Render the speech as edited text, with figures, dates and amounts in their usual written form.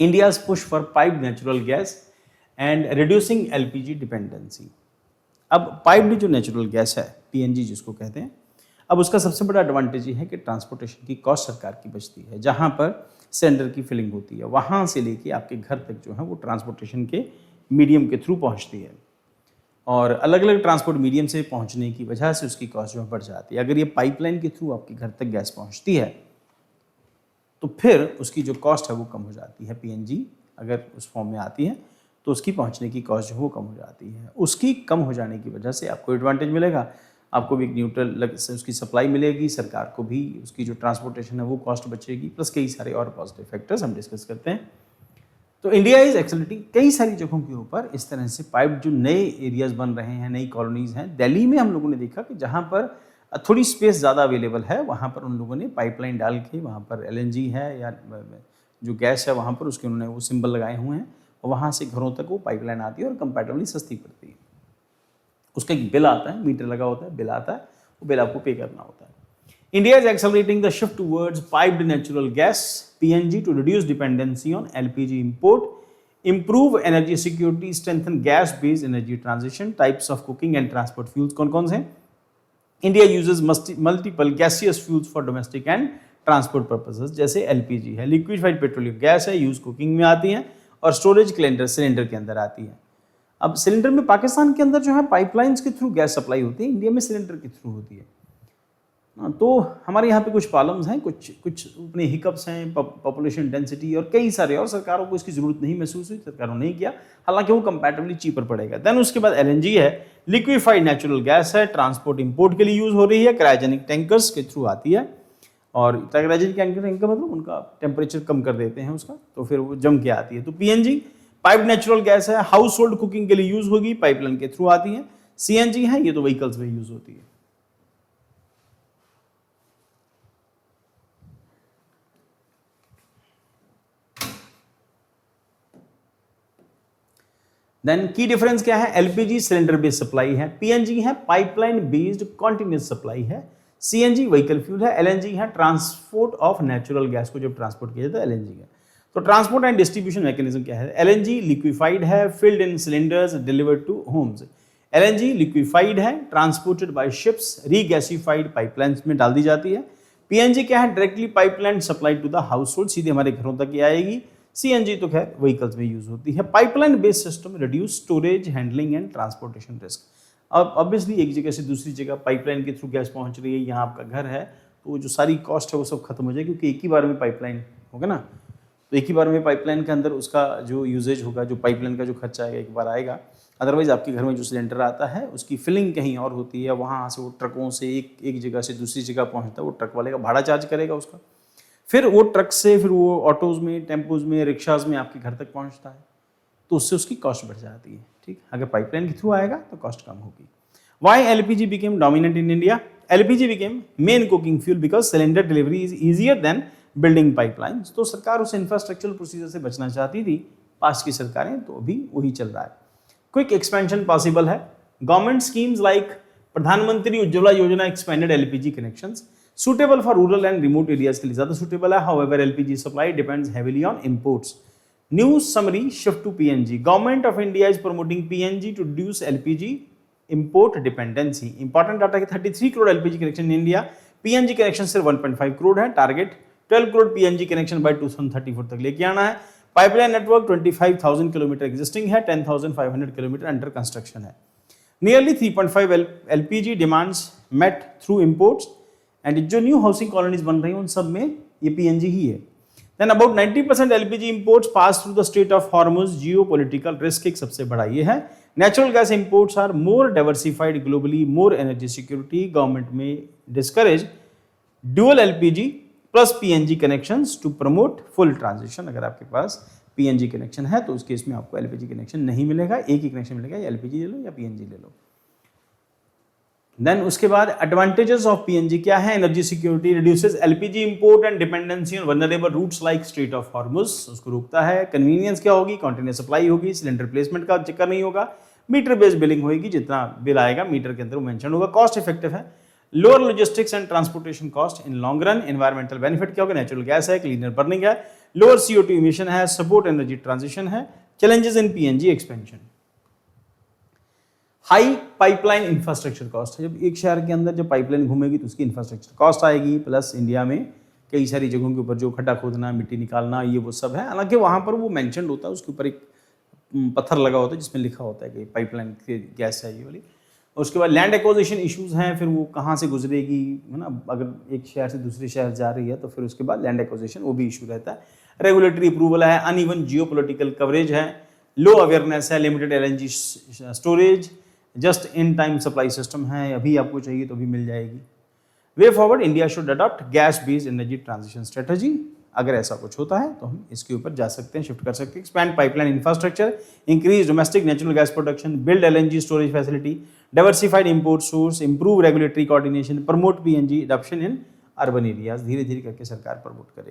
India's push for piped natural gas and reducing LPG dependency. अब piped जो natural gas है, PNG जिसको कहते हैं, अब उसका सबसे बड़ा एडवांटेज ये है कि ट्रांसपोर्टेशन की कॉस्ट सरकार की बचती है। जहाँ पर सिलेंडर की फिलिंग होती है वहाँ से लेके आपके घर तक जो है वो ट्रांसपोर्टेशन के मीडियम के थ्रू पहुँचती है, और अलग अलग ट्रांसपोर्ट मीडियम से पहुँचने की वजह से उसकी कॉस्ट जो है बढ़ जाती है। अगर ये पाइपलाइन के थ्रू आपके घर तक गैस पहुँचती है तो फिर उसकी जो कॉस्ट है वो कम हो जाती है। पीएनजी अगर उस फॉर्म में आती है तो उसकी पहुंचने की कॉस्ट जो है वो कम हो जाती है। उसकी कम हो जाने की वजह से आपको एडवांटेज मिलेगा, आपको भी एक न्यूट्रल उसकी सप्लाई मिलेगी, सरकार को भी उसकी जो ट्रांसपोर्टेशन है वो कॉस्ट बचेगी, प्लस कई सारे और पॉजिटिव फैक्टर्स हम डिस्कस करते हैं। तो इंडिया इज एक्सेलरेटिंग कई सारी जगहों के ऊपर इस तरह से पाइप जो नए एरियाज बन रहे हैं, नई कॉलोनीज हैं। दिल्ली में हम लोगों ने देखा कि जहाँ पर थोड़ी स्पेस ज़्यादा अवेलेबल है वहाँ पर उन लोगों ने पाइपलाइन डाल के वहाँ पर एलएनजी है या जो गैस है वहाँ पर उसके उन्होंने वो सिंबल लगाए हुए हैं, और वहाँ से घरों तक वो पाइपलाइन आती है और कंपैरेटिवली सस्ती पड़ती है। उसका एक बिल आता है, मीटर लगा होता है, बिल आता है, वो बिल आपको पे करना होता है। India is accelerating the shift towards piped natural gas PNG to reduce dependency on LPG import, improve energy security, strengthen gas based energy transition, types of cooking and transport fuels कौन कौन से हैं? India uses multiple gaseous fuels for domestic and transport purposes, जैसे LPG है, liquefied petroleum gas है, use cooking में आती हैं, और स्टोरेज सिलेंडर के अंदर आती है। अब सिलेंडर में पाकिस्तान के अंदर जो है पाइपलाइंस के थ्रू गैस सप्लाई होती है, इंडिया में सिलेंडर के थ्रू होती है। तो हमारे यहाँ पे कुछ प्रॉब्लम्स हैं, कुछ अपने हिकअप्स हैं, पॉपुलेशन डेंसिटी और कई सारे, और सरकारों को इसकी जरूरत नहीं महसूस हुई, सरकारों ने नहीं किया, हालांकि वो कंपैरेटिवली चीपर पड़ेगा। देन उसके बाद एलएनजी है, लिक्विफाइड नेचुरल गैस है, ट्रांसपोर्ट इंपोर्ट के लिए यूज हो रही है, क्रायोजेनिक टैंकर्स के थ्रू आती है, और क्रायोजेनिक टैंकर मतलब उनका टेम्परेचर कम कर देते हैं उसका, तो फिर वो जम के आती है। तो पीएनजी पाइप नेचुरल गैस है, हाउस होल्ड कुकिंग के लिए यूज होगी, पाइपलाइन के थ्रू आती है। सीएनजी है, ये तो व्हीकल्स में यूज होती है। देन की डिफरेंस क्या है? एलपीजी सिलेंडर बेस्ड सप्लाई है, पीएनजी है पाइपलाइन बेस्ड कॉन्टिन्यूस सप्लाई है, सीएनजी व्हीकल फ्यूल है, एलएनजी है ट्रांसपोर्ट ऑफ नेचुरल गैस को जब ट्रांसपोर्ट किया जाता है एलएनजी है। तो ट्रांसपोर्ट एंड डिस्ट्रीब्यूशन मैकेनिज्म क्या है? एलएनजी लिक्विफाइड है, filled in cylinders delivered to homes. LNG liquefied है, transported by ships, regasified pipelines में डाल दी जाती है। पीएनजी क्या है? Directly pipeline supply to the household, सीधे हमारे घरों तक ही आएगी। सीएनजी तो खैर व्हीकल्स में यूज होती है। Pipeline based system reduce storage, handling and transportation risk. अब ऑब्वियसली एक जगह से दूसरी जगह पाइपलाइन के थ्रू गैस पहुंच रही है, यहाँ आपका घर है, तो जो सारी कॉस्ट है वो सब खत्म हो जाएगी, क्योंकि एक ही बार में पाइपलाइन होगा ना, तो एक ही बार में पाइपलाइन के अंदर उसका जो यूजेज होगा, जो पाइपलाइन का जो खर्चा आएगा एक बार आएगा। अदरवाइज आपके घर में जो सिलेंडर आता है उसकी फिलिंग कहीं और होती है, वहाँ से वो ट्रकों से एक जगह से दूसरी जगह पहुँचता है, वो ट्रक वाले का भाड़ा चार्ज करेगा उसका, फिर वो ट्रक से फिर वो ऑटोज में, टेम्पोज में, रिक्शाज में आपके घर तक पहुंचता है, तो उससे उसकी कॉस्ट बढ़ जाती है। ठीक, अगर पाइपलाइन के थ्रू आएगा तो कॉस्ट कम होगी। Why LPG became dominant in India? LPG became main cooking fuel because cylinder delivery is easier than building pipelines. तो सरकार उस इंफ्रास्ट्रक्चरल प्रोसीजर से बचना चाहती थी, पास की सरकारें, तो अभी वही चल रहा है। क्विक एक्सपेंशन पॉसिबल है। गवर्नमेंट स्कीम्स लाइक प्रधानमंत्री उज्ज्वला योजना expanded LPG connections, suitable for rural and remote areas के लिए ज़्यादा suitable है। However, LPG supply depends heavily on imports. New summary shift to PNG. Government of India is promoting PNG to reduce LPG import dependency. Important data कि 33 crore LPG connection in India, PNG connection सिर्फ 1.5 करोड़ है। Target 12 crore PNG connection by 2034 तक लेके आना है। Pipeline network 25,000 kilometre existing है, 10,500 kilometre under construction है। Nearly 3.5 LPG demands met through imports. And जो न्यू हाउसिंग कॉलोनीज बन रही हैं उन सब में ये पीएनजी ही है। Then about 90% LPG imports pass through the strait of Hormuz. Geopolitical risk एक सबसे बड़ा ये है। Natural gas imports are more diversified globally, more energy security. Government में discourage dual LPG plus PNG connections to promote full transition. अगर आपके पास PNG connection है तो उस केस में आपको एलपीजी कनेक्शन नहीं मिलेगा, एक ही कनेक्शन मिलेगा, या एलपीजी ले लो या पीएनजी ले लो। देन उसके बाद एडवांटेजेस ऑफ पीएनजी क्या है? Energy security, reduces LPG import and dependency on vulnerable routes like strait of Hormuz, उसको रोकता है। कन्वीनियंस क्या होगी? कंटिन्यूअस सप्लाई होगी, सिलेंडर रिप्लेसमेंट का चक्कर नहीं होगा, मीटर बेस्ड बिलिंग होगी, जितना बिल आएगा मीटर के अंदर वो मेंशन होगा। कॉस्ट इफेक्टिव है। Lower logistics and transportation cost in long run, environmental benefit क्या होगा, नेचुरल गैस है, क्लीनर बर्निंग है, लोअर CO2 इमिशन है, सपोर्ट एनर्जी ट्रांजिशन है, challenges in PNG expansion. High pipeline infrastructure cost है, जब एक शहर के अंदर जब पाइपलाइन घूमेगी तो उसकी इंफ्रास्ट्रक्चर कॉस्ट आएगी, प्लस इंडिया में कई सारी जगहों के ऊपर जो खड्डा खोदना, मिट्टी निकालना, ये वो सब है। हालांकि वहाँ पर वो मेंशन होता है, उसके ऊपर एक पत्थर लगा होता है जिसमें लिखा होता है कि पाइपलाइन की गैस है ये वाली। उसके बाद लैंड एक्विजिशन इश्यूज हैं, फिर वो कहाँ से गुजरेगी, है ना, अगर एक शहर से दूसरे शहर जा रही है तो फिर उसके बाद लैंड एक्विजिशन वो भी इशू रहता है। रेगुलेटरी अप्रूवल है, अनइवन जियोपॉलिटिकल कवरेज है, लो अवेयरनेस है, limited LNG storage, just in time supply system है, अभी आपको चाहिए तो भी मिल जाएगी। Way forward, India should adopt gas based energy transition strategy. अगर ऐसा कुछ होता है तो हम इसके ऊपर जा सकते हैं, शिफ्ट कर सकते हैं। Expand pipeline infrastructure, increase domestic natural gas production, build LNG storage facility, diversified import source, improve regulatory coordination, promote PNG adoption in urban areas. धीरे धीरे करके सरकार प्रमोट करेगी।